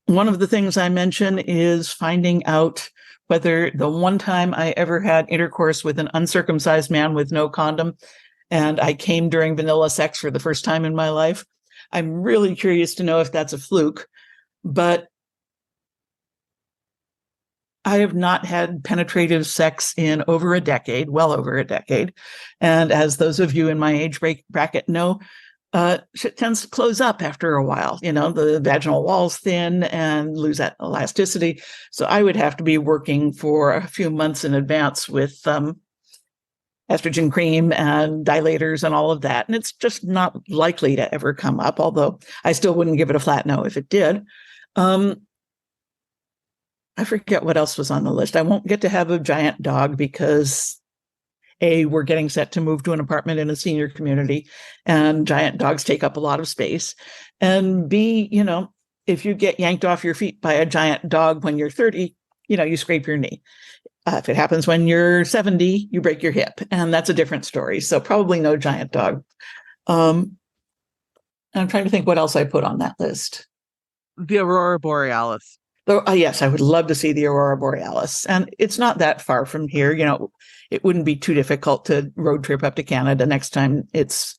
of the things I mention is finding out whether the one time I ever had intercourse with an uncircumcised man with no condom, and I came during vanilla sex for the first time in my life. I'm really curious to know if that's a fluke, but I have not had penetrative sex in over a decade, well over a decade. And as those of you in my age bracket know, shit tends to close up after a while. The vaginal walls thin and lose that elasticity. So I would have to be working for a few months in advance with estrogen cream and dilators and all of that. And it's just not likely to ever come up, although I still wouldn't give it a flat no if it did. I forget what else was on the list. I won't get to have a giant dog because A, we're getting set to move to an apartment in a senior community, and giant dogs take up a lot of space. And B, if you get yanked off your feet by a giant dog when you're 30, you scrape your knee. If it happens when you're 70, you break your hip, and that's a different story. So probably no giant dog. I'm trying to think what else I put on that list. The Aurora Borealis. Yes, I would love to see the Aurora Borealis. And it's not that far from here. It wouldn't be too difficult to road trip up to Canada next time it's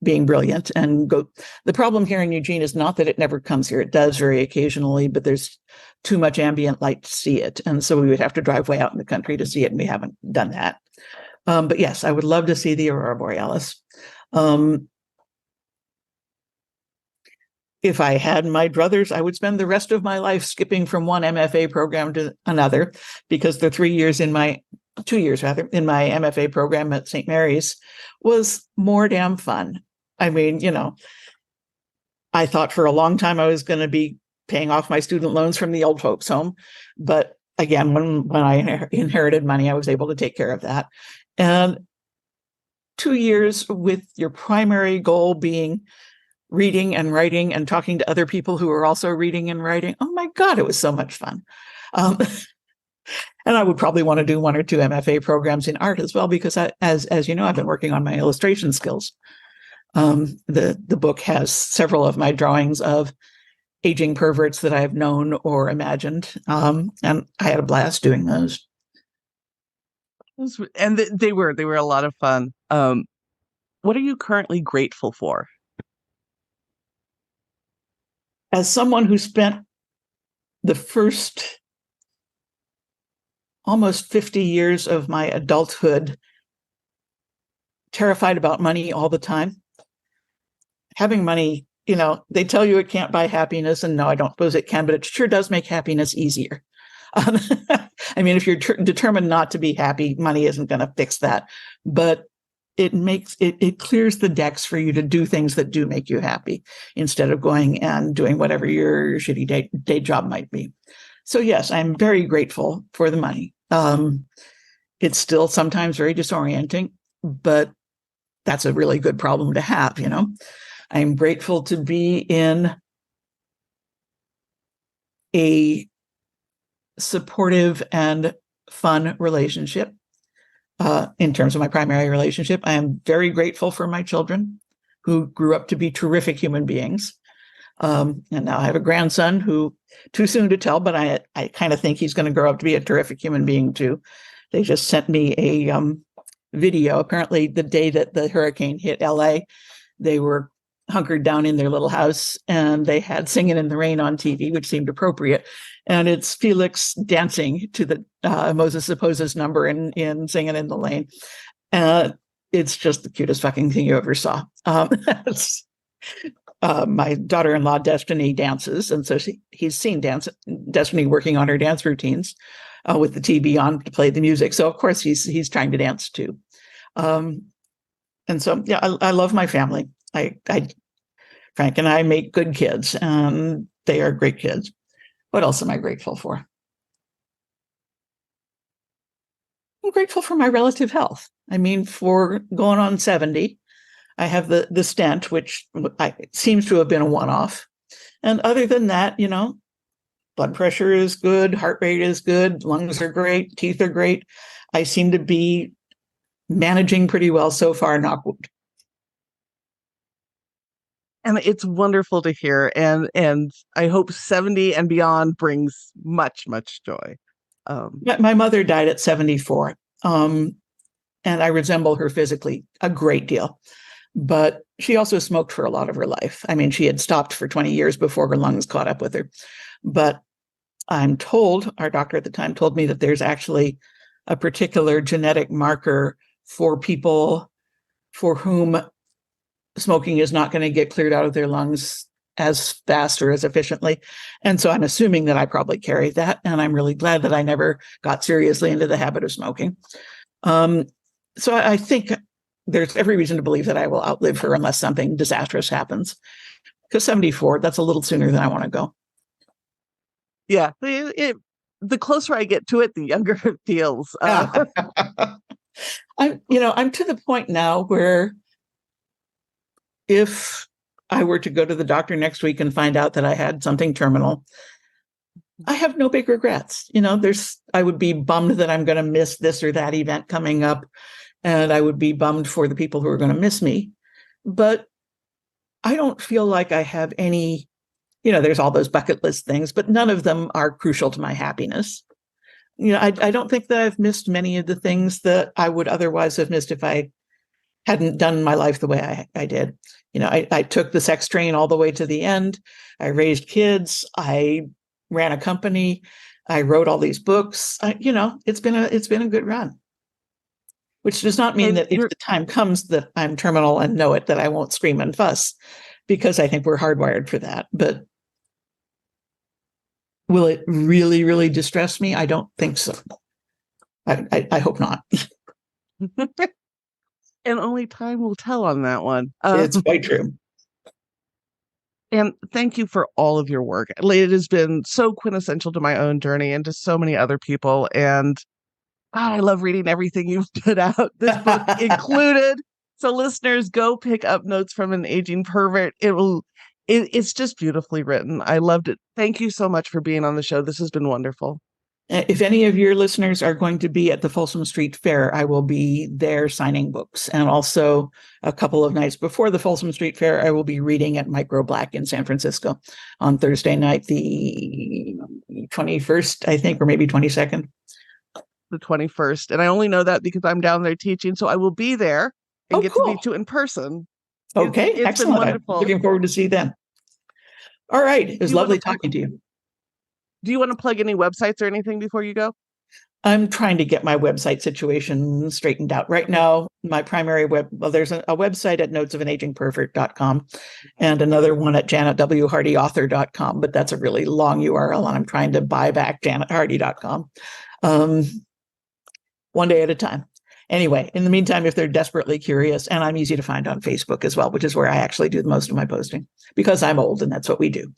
being brilliant and go. The problem here in Eugene is not that it never comes here. It does very occasionally, but there's too much ambient light to see it. And so we would have to drive way out in the country to see it. And we haven't done that. But yes, I would love to see the Aurora Borealis. If I had my druthers, I would spend the rest of my life skipping from one MFA program to another, because the 2 years in my MFA program at St. Mary's was more damn fun. I mean, I thought for a long time I was going to be paying off my student loans from the old folks' home. But again, when I inherited money, I was able to take care of that. And 2 years with your primary goal being reading and writing and talking to other people who are also reading and writing. Oh my God, it was so much fun. And I would probably want to do 1 or 2 MFA programs in art as well, because as you know, I've been working on my illustration skills. The book has several of my drawings of aging perverts that I've known or imagined. And I had a blast doing those. And they were a lot of fun. What are you currently grateful for? As someone who spent the first almost 50 years of my adulthood terrified about money all the time, having money, they tell you it can't buy happiness, and no, I don't suppose it can, but it sure does make happiness easier. I mean, if you're determined not to be happy, money isn't going to fix that, but it clears the decks for you to do things that do make you happy, instead of going and doing whatever your shitty day job might be. So yes, I'm very grateful for the money. It's still sometimes very disorienting, but that's a really good problem to have, you know. I'm grateful to be in a supportive and fun relationship. In terms of my primary relationship, I am very grateful for my children who grew up to be terrific human beings. And now I have a grandson who, too soon to tell, but I kind of think he's going to grow up to be a terrific human being too. They just sent me a video. Apparently, the day that the hurricane hit LA, they were hunkered down in their little house and they had Singing in the Rain on TV, which seemed appropriate. And it's Felix dancing to the Moses Supposes number in Singing in the Lane. It's just the cutest fucking thing you ever saw. My daughter-in-law, Destiny, dances. And so he's seen Destiny working on her dance routines with the TV on to play the music. So, of course, he's trying to dance too. And so, yeah, I love my family. Frank and I make good kids, and they are great kids. What else am I grateful for? I'm grateful for my relative health. I mean, for going on 70, I have the stent, which seems to have been a one-off. And other than that, you know, blood pressure is good, heart rate is good, lungs are great, teeth are great. I seem to be managing pretty well so far, knock wood. And it's wonderful to hear. And I hope 70 and beyond brings much, much joy. My mother died at 74. And I resemble her physically a great deal. But she also smoked for a lot of her life. I mean, she had stopped for 20 years before her lungs caught up with her. But I'm told, our doctor at the time told me that there's actually a particular genetic marker for people for whom smoking is not going to get cleared out of their lungs as fast or as efficiently. And so I'm assuming that I probably carry that. And I'm really glad that I never got seriously into the habit of smoking. So I think there's every reason to believe that I will outlive her unless something disastrous happens. Because 74, that's a little sooner than I want to go. Yeah. The closer I get to it, the younger it feels. I'm to the point now where if I were to go to the doctor next week and find out that I had something terminal, I have no big regrets. You know, I would be bummed that I'm going to miss this or that event coming up. And I would be bummed for the people who are going to miss me. But I don't feel like I have any, you know, there's all those bucket list things, but none of them are crucial to my happiness. You know, I don't think that I've missed many of the things that I would otherwise have missed if I hadn't done my life the way I did. You know, I took the sex train all the way to the end. I raised kids. I ran a company. I wrote all these books. It's been a good run. Which does not mean that if the time comes that I'm terminal and know it, that I won't scream and fuss, because I think we're hardwired for that. But will it really, really distress me? I don't think so. I hope not. And only time will tell on that one. It's quite true. And thank you for all of your work. It has been so quintessential to my own journey and to so many other people. And I love reading everything you've put out, this book included. So listeners, go pick up Notes from an Aging Pervert. It's just beautifully written. I loved it. Thank you so much for being on the show. This has been wonderful. If any of your listeners are going to be at the Folsom Street Fair, I will be there signing books. And also a couple of nights before the Folsom Street Fair, I will be reading at Micro Black in San Francisco on Thursday night, the 21st, I think, or maybe 22nd. The 21st. And I only know that because I'm down there teaching. So I will be there and get to meet you in person. Okay, it's excellent. been wonderful. I'm looking forward to see you then. All right. It was lovely talking to you. Do you want to plug any websites or anything before you go? I'm trying to get my website situation straightened out. Right now, my primary there's a website at notesofanaagingpervert.com and another one at janetwhardyauthor.com, but that's a really long URL and I'm trying to buy back janethardy.com. One day at a time. Anyway, in the meantime, if they're desperately curious, and I'm easy to find on Facebook as well, which is where I actually do most of my posting because I'm old and that's what we do.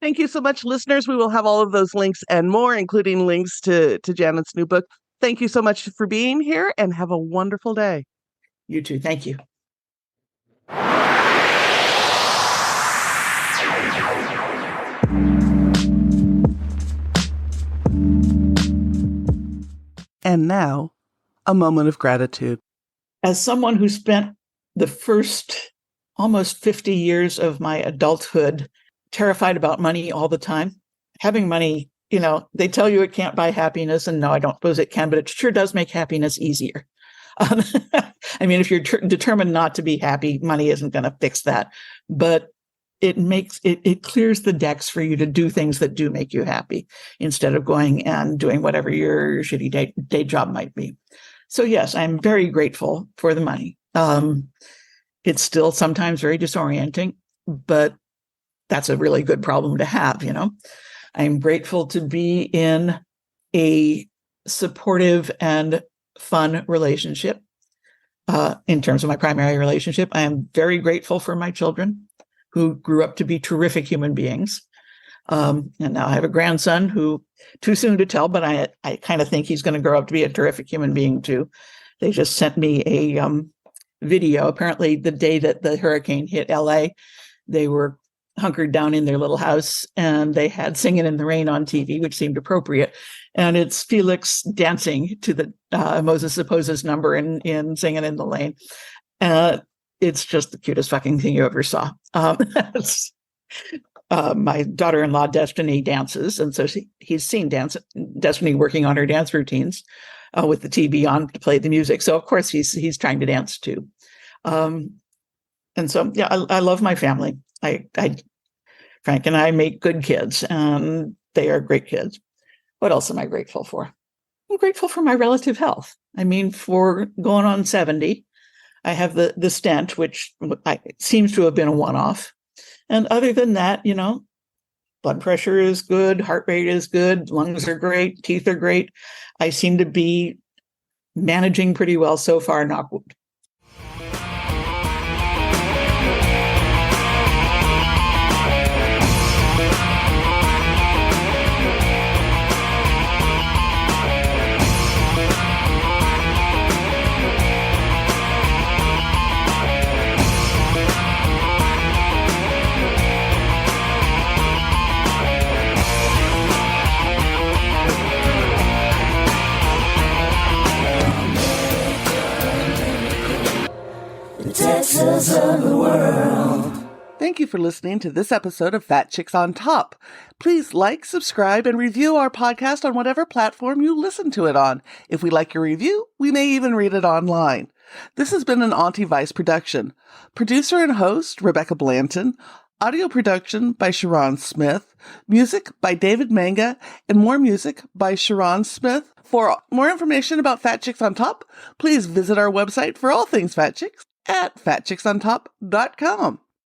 Thank you so much, listeners. We will have all of those links and more, including links to Janet's new book. Thank you so much for being here and have a wonderful day. You too. Thank you. And now, a moment of gratitude. As someone who spent the first almost 50 years of my adulthood terrified about money all the time, having money, they tell you it can't buy happiness, and no, I don't suppose it can, but it sure does make happiness easier. I mean, if you're determined not to be happy, money isn't going to fix that, but it clears the decks for you to do things that do make you happy instead of going and doing whatever your shitty day job might be. So yes, I'm very grateful for the money. It's still sometimes very disorienting, but that's a really good problem to have, I'm grateful to be in a supportive and fun relationship. In terms of my primary relationship, I am very grateful for my children who grew up to be terrific human beings. And now I have a grandson who, too soon to tell, but I kind of think he's going to grow up to be a terrific human being too. They just sent me a video. Apparently the day that the hurricane hit LA, they were hunkered down in their little house and they had Singing in the Rain on TV, which seemed appropriate. And it's Felix dancing to the Moses Supposes number in Singing in the Lane. It's just the cutest fucking thing you ever saw. My daughter-in-law, Destiny, dances. And so he's seen Destiny working on her dance routines with the TV on to play the music. So, of course, he's trying to dance, too. And so, yeah, I love my family. Frank and I make good kids, and they are great kids. What else am I grateful for? I'm grateful for my relative health. I mean, for going on 70, I have the stent, which seems to have been a one-off. And other than that, blood pressure is good, heart rate is good, lungs are great, teeth are great. I seem to be managing pretty well so far, knock wood. Texas of the world. Thank you for listening to this episode of Fat Chicks on Top. Please like, subscribe, and review our podcast on whatever platform you listen to it on. If we like your review, we may even read it online. This has been an Aunite Vice production. Producer and host, Rebecca Blanton. Audio production by Sharon Smith. Music by David Manga. And more music by Sharon Smith. For more information about Fat Chicks on Top, please visit our website for all things Fat Chicks at fatchicksontop.com.